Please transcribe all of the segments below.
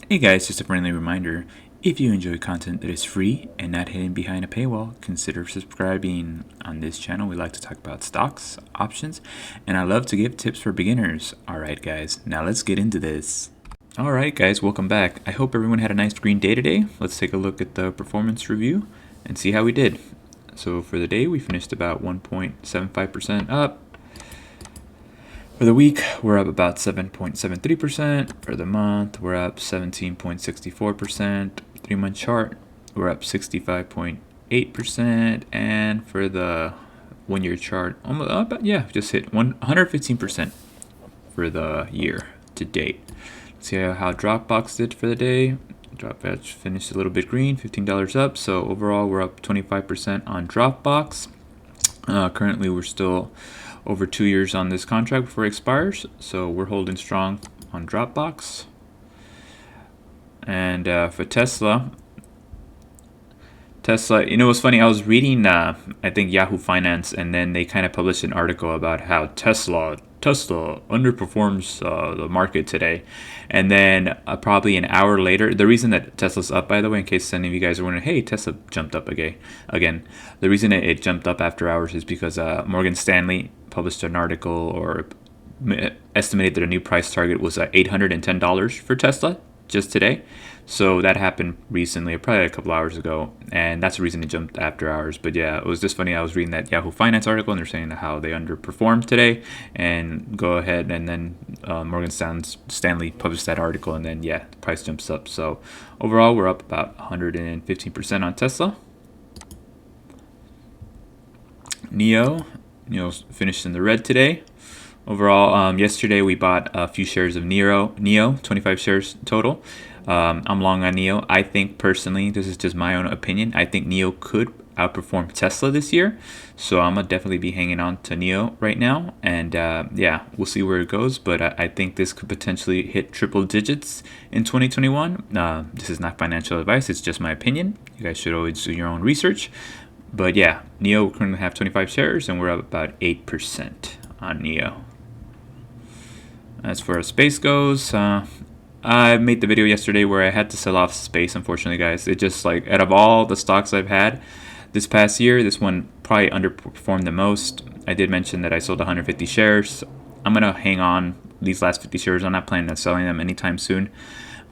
Hey guys, just a friendly reminder, if you enjoy content that is free and not hidden behind a paywall, consider subscribing. On this channel, we like to talk about stocks, options, and I love to give tips for beginners. Alright guys, now let's get into this. Alright guys, welcome back. I hope everyone had a nice green day today. Let's take a look at the performance review and see how we did. So for the day, we finished about 1.75% up. For the week, we're up about 7.73%. For the month, we're up 17.64%. 3-month chart, we're up 65.8%. And for the 1-year chart, just hit 115% for the year to date. Let's see how Dropbox did for the day. Dropbox finished a little bit green, $15 up. So overall, we're up 25% on Dropbox. Currently, we're still over 2 years on this contract before it expires, so we're holding strong on Dropbox. And for Tesla, you know what's funny? I was reading, I think Yahoo Finance, and then they kind of published an article about how Tesla underperforms the market today. And then probably an hour later, the reason that Tesla's up, by the way, in case any of you guys are wondering, hey, Tesla jumped up again. The reason it jumped up after hours is because Morgan Stanley published an article or estimated that a new price target was $810 for Tesla just today. So that happened recently, probably a couple hours ago, and that's the reason it jumped after hours. But yeah, it was just funny. I was reading that Yahoo Finance article, and they're saying how they underperformed today. And go ahead, and then Morgan Stanley published that article, and then yeah, the price jumps up. So overall, we're up about 115% on Tesla. NIO finished in the red today. Overall, yesterday we bought a few shares of NIO, 25 shares total. I'm long on NIO. I think personally, this is just my own opinion, I think NIO could outperform Tesla this year. So I'm going to definitely be hanging on to NIO right now. And yeah, we'll see where it goes. But I think this could potentially hit triple digits in 2021. This is not financial advice. It's just my opinion. You guys should always do your own research. But yeah, NIO, we currently have 25 shares, and we're up about 8% on NIO. As far as space goes, I made the video yesterday where I had to sell off space, unfortunately, guys. It just, like, out of all the stocks I've had this past year, this one probably underperformed the most. I did mention that I sold 150 shares. I'm going to hang on these last 50 shares. I'm not planning on selling them anytime soon.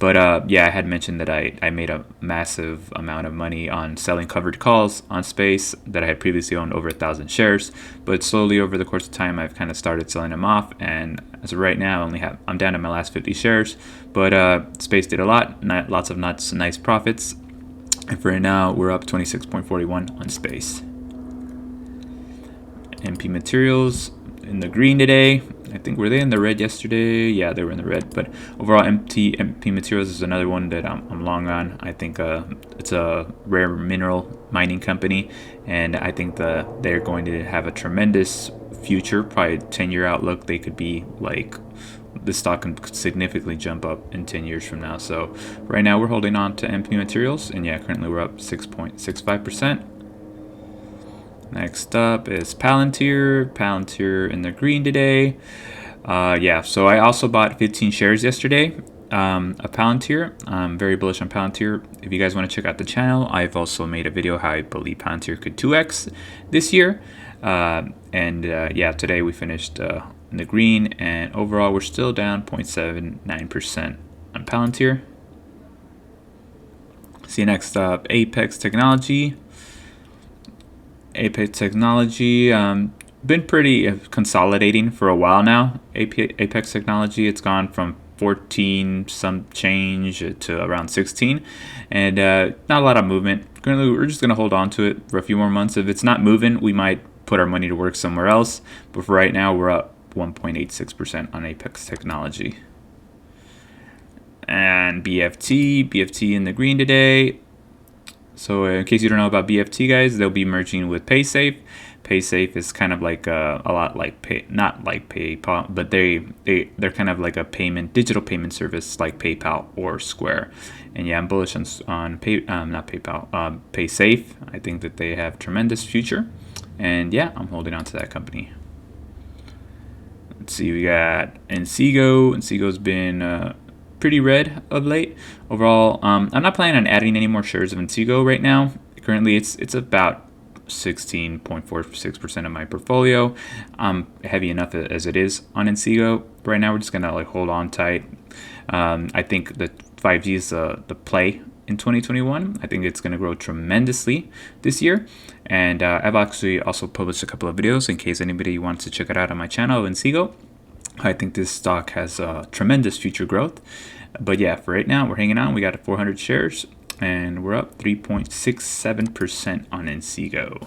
But yeah, I had mentioned that I made a massive amount of money on selling covered calls on space that I had previously owned over 1,000 shares. But slowly over the course of time, I've kind of started selling them off. And as of right now, I'm down to my last 50 shares. But space did a lot, lots of nice profits. And for now, we're up 26.41 on space. MP Materials in the green today. I think were they in the red yesterday? Yeah, they were in the red. But overall, MP Materials is another one that I'm long on. I think it's a rare mineral mining company, and I think they're going to have a tremendous future. Probably 10-year outlook. They could be like, the stock can significantly jump up in 10 years from now. So right now we're holding on to MP Materials, and yeah, currently we're up 6.65%. Next up is Palantir in the green today. Yeah, so I also bought 15 shares yesterday of Palantir. I'm very bullish on Palantir. If you guys want to check out the channel, I've also made a video how I believe Palantir could 2x this year. Yeah, today we finished in the green, and overall we're still down 0.79% on Palantir. See you next up, Apex Technology. Apex Technology, been pretty consolidating for a while now. Apex Technology, it's gone from 14 some change to around 16, and not a lot of movement. Currently, we're just going to hold on to it for a few more months. If it's not moving, we might put our money to work somewhere else. But for right now, we're up 1.86% on Apex Technology. And BFT in the green today. So in case you don't know about BFT, guys, they'll be merging with PaySafe. PaySafe is kind of like a lot like not like PayPal, but they're kind of like a digital payment service like PayPal or Square. And yeah, I'm bullish on PaySafe. I think that they have tremendous future, and yeah, I'm holding on to that company. Let's see, we got Insego. Insego's been pretty red of late. Overall, I'm not planning on adding any more shares of Insego right now. Currently, it's about 16.46% of my portfolio. I'm heavy enough as it is on Insego. Right now, we're just gonna like hold on tight. I think that 5G is the play in 2021. I think it's going to grow tremendously this year. And I've actually also published a couple of videos in case anybody wants to check it out on my channel, Insego. I think this stock has tremendous future growth. But yeah, for right now, we're hanging on. We got 400 shares, and we're up 3.67% on Insego.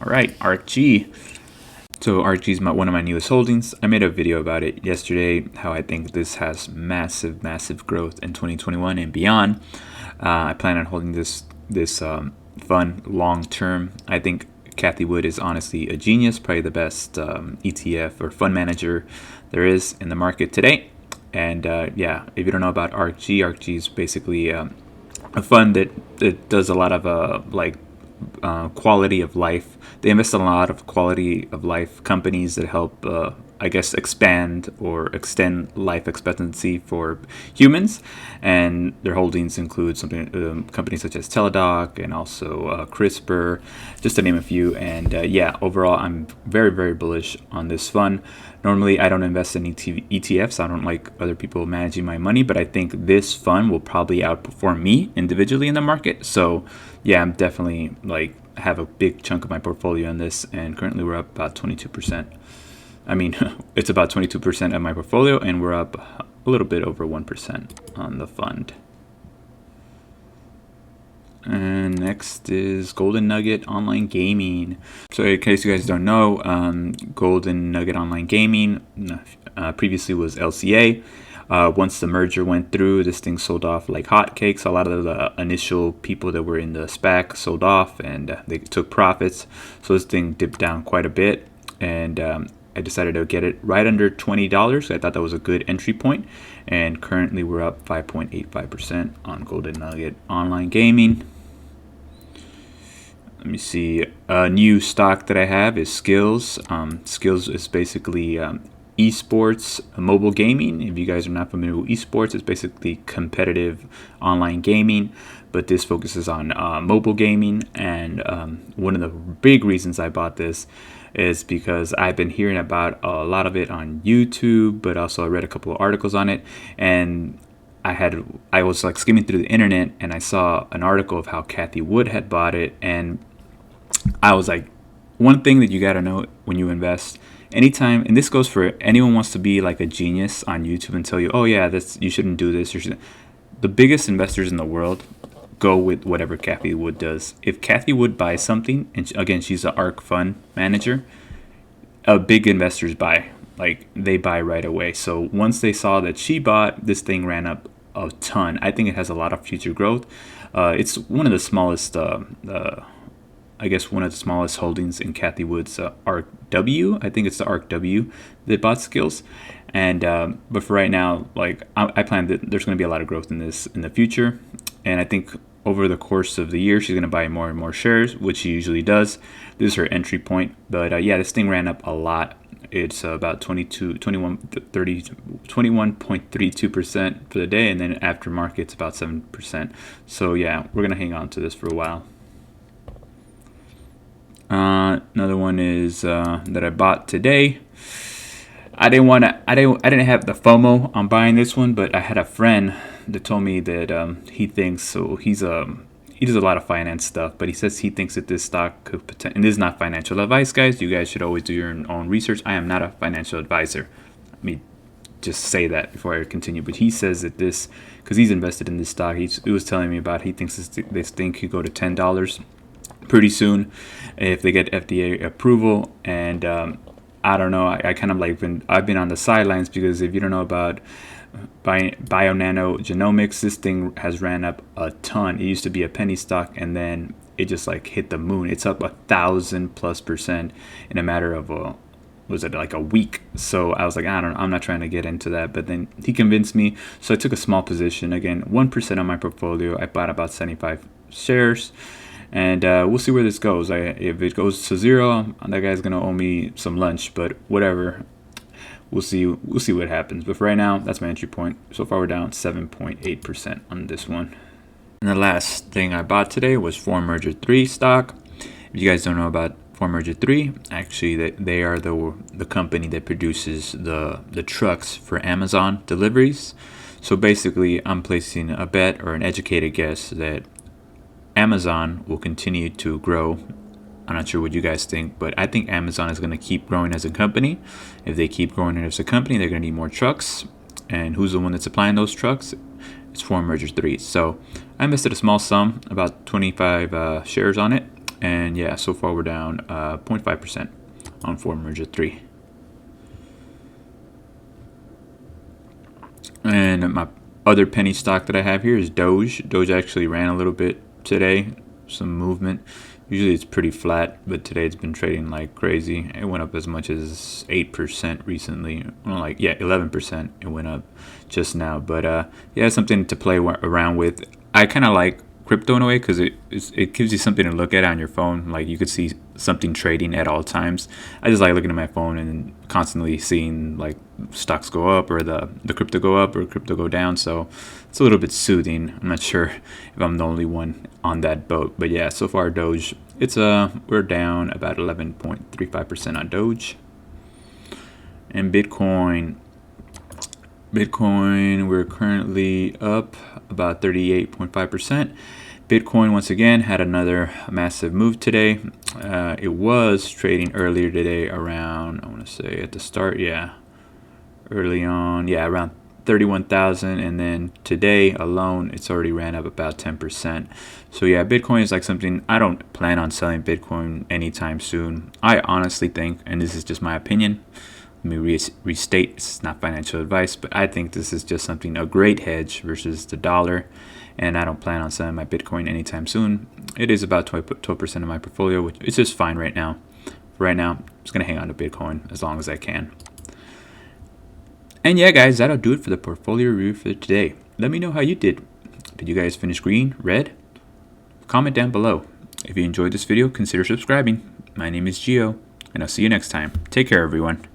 All right, ARKG. So ARKG is one of my newest holdings. I made a video about it yesterday, how I think this has massive growth in 2021 and beyond. I plan on holding this fund long term. I think Cathie Wood is honestly a genius, probably the best ETF or fund manager there is in the market today. And yeah, if you don't know about ARKG, ARKG is basically a fund that does a lot of quality of life. They invest in a lot of quality of life companies that help, I guess, expand or extend life expectancy for humans. And their holdings include companies such as Teladoc and also CRISPR, just to name a few. And yeah, overall, I'm very bullish on this fund. Normally, I don't invest in ETFs. I don't like other people managing my money, but I think this fund will probably outperform me individually in the market. So yeah, I'm definitely have a big chunk of my portfolio in this, and currently we're up about 22%. I mean, it's about 22% of my portfolio, and we're up a little bit over 1% on the fund. And next is Golden Nugget Online Gaming. So in case you guys don't know, Golden Nugget Online Gaming previously was LCA. Once the merger went through, this thing sold off like hotcakes. A lot of the initial people that were in the SPAC sold off, and they took profits. So this thing dipped down quite a bit, and I decided to get it right under $20. I thought that was a good entry point, and currently we're up 5.85% on Golden Nugget Online Gaming. Let me see. A new stock that I have is Skills. Skills is basically esports, mobile gaming. If you guys are not familiar with esports, it's basically competitive online gaming, but this focuses on mobile gaming. And one of the big reasons I bought this is because I've been hearing about a lot of it on YouTube, but also I read a couple of articles on it, and I was like skimming through the internet, and I saw an article of how Cathie Wood had bought it, and I was like, one thing that you got to know when you invest, anytime, and this goes for anyone wants to be like a genius on YouTube and tell you, oh yeah, you shouldn't do this. The biggest investors in the world go with whatever Cathie Wood does. If Cathie Wood buys something, and again, she's an ARK fund manager, big investors buy. Like, they buy right away. So once they saw that she bought, this thing ran up a ton. I think it has a lot of future growth. It's one of the smallest I guess one of the smallest holdings in Cathie Wood's ARKW. I think it's the ARKW that bought Skills. And but for right now, I plan that there's going to be a lot of growth in this in the future. And I think over the course of the year, she's going to buy more and more shares, which she usually does. This is her entry point. But yeah, this thing ran up a lot. It's about 21.32% for the day. And then after market, it's about 7%. So yeah, we're going to hang on to this for a while. Another one is that I bought today. I didn't have the FOMO on buying this one, but I had a friend that told me that he thinks, so he does a lot of finance stuff, but he says he thinks that this stock could potentially, and this is not financial advice, guys. You guys should always do your own research. I am not a financial advisor. Let me just say that before I continue. But he says that this, because he's invested in this stock, he was telling me about, he thinks this thing could go to $10 pretty soon if they get FDA approval. And I don't know, I kind of I've been on the sidelines, because if you don't know about BioNano Genomics, this thing has ran up a ton. It used to be a penny stock, and then it just hit the moon. It's up 1,000+% in a matter of was it like a week? So I was like, I'm not trying to get into that. But then he convinced me, so I took a small position. Again, 1% of my portfolio. I bought about 75 shares. And we'll see where this goes. If it goes to 0, that guy's going to owe me some lunch, but whatever. we'll see what happens. But for right now, that's my entry point. So far, we're down 7.8% on this one. And the last thing I bought today was Merger 3 stock. If you guys don't know about Merger 3, actually they are the company that produces the trucks for Amazon deliveries. So basically, I'm placing a bet or an educated guess that Amazon will continue to grow. I'm not sure what you guys think, but I think Amazon is going to keep growing as a company. If they keep growing as a company, they're going to need more trucks. And who's the one that's supplying those trucks? It's Merger 3. So I invested a small sum, about 25 shares on it. And yeah, so far we're down 0.5% on Merger 3. And my other penny stock that I have here is Doge. Doge actually ran a little bit today, some movement. Usually it's pretty flat, but today it's been trading like crazy. It went up as much as 8% recently. Well, 11% it went up just now. But yeah, something to play around with. I kind of like crypto in a way because it gives you something to look at on your phone. Like you could see something trading at all times. I just like looking at my phone and constantly seeing like stocks go up or the crypto go up or crypto go down. So it's a little bit soothing. I'm not sure if I'm the only one on that boat, but yeah, so far Doge, we're down about 11.35% on Doge. And Bitcoin, we're currently up about 38.5%. Bitcoin once again had another massive move today. It was trading earlier today around, I want to say at the start, early on, around 31,000, and then today alone it's already ran up about 10%. So yeah, Bitcoin is like something I don't plan on selling Bitcoin anytime soon. I honestly think, and this is just my opinion, let me restate, it's not financial advice, but I think this is just a great hedge versus the dollar, and I don't plan on selling my Bitcoin anytime soon. It is about 12% of my portfolio, which is just fine right now. For right now, I'm just going to hang on to Bitcoin as long as I can. And yeah, guys, that'll do it for the portfolio review for today. Let me know how you did. Did you guys finish green, red? Comment down below. If you enjoyed this video, consider subscribing. My name is Gio, and I'll see you next time. Take care, everyone.